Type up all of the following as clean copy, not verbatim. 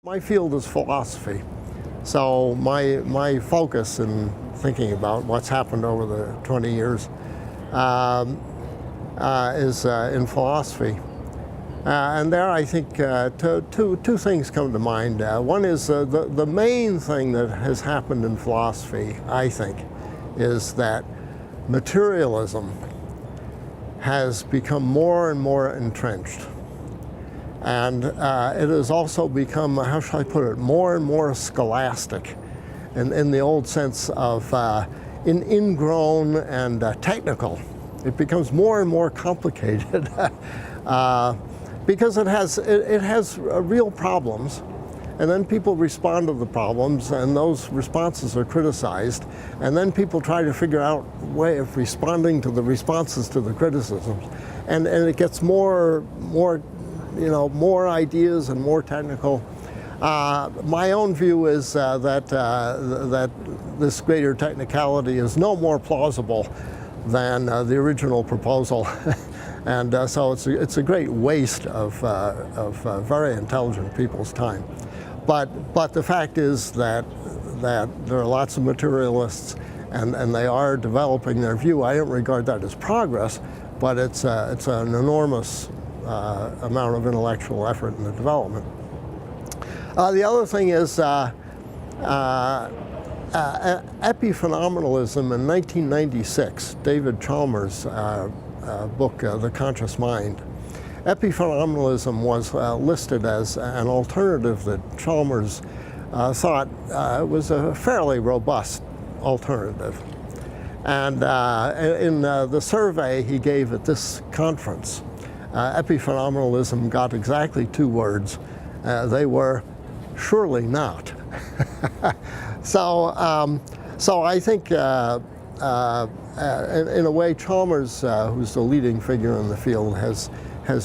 My field is philosophy, so my focus in thinking about what's happened over the 20 years is in philosophy. And there I think two things come to mind. One is the main thing that has happened in philosophy, I think, is that materialism has become more and more entrenched. And it has also become, how shall I put it, more and more scholastic in the old sense of ingrown and technical. It becomes more and more complicated because it has real problems, and then people respond to the problems, and those responses are criticized, and then people try to figure out a way of responding to the responses to the criticisms, and it gets more ideas and more technical. My own view is that this greater technicality is no more plausible than the original proposal, and so it's a great waste of very intelligent people's time. But the fact is that there are lots of materialists, and they are developing their view. I don't regard that as progress, but it's an enormous amount of intellectual effort in the development. The other thing is epiphenomenalism in 1996, David Chalmers' book, The Conscious Mind. Epiphenomenalism was listed as an alternative that Chalmers thought was a fairly robust alternative. And in the survey he gave at this conference, epiphenomenalism got exactly 2 words. They were, surely not. So I think in a way Chalmers, who's the leading figure in the field, has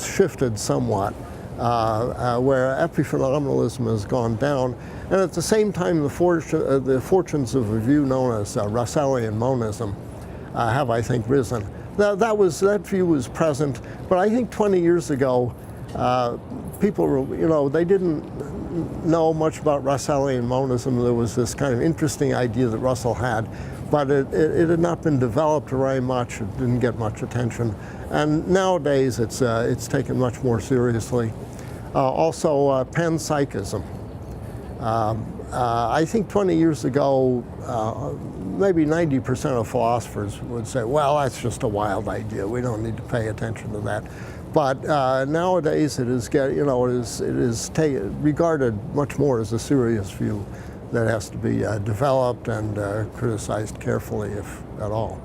shifted somewhat, where epiphenomenalism has gone down, and at the same time the fortunes of a view known as Russellian monism have, I think, risen. That view was present, but I think 20 years ago, people were, they didn't know much about Russellian monism. There was this kind of interesting idea that Russell had, but it had not been developed very much. It didn't get much attention, and nowadays it's taken much more seriously. Also, panpsychism. I think 20 years ago, maybe 90% of philosophers would say, well, that's just a wild idea. We don't need to pay attention to that. But nowadays it is regarded much more as a serious view that has to be developed and criticized carefully, if at all.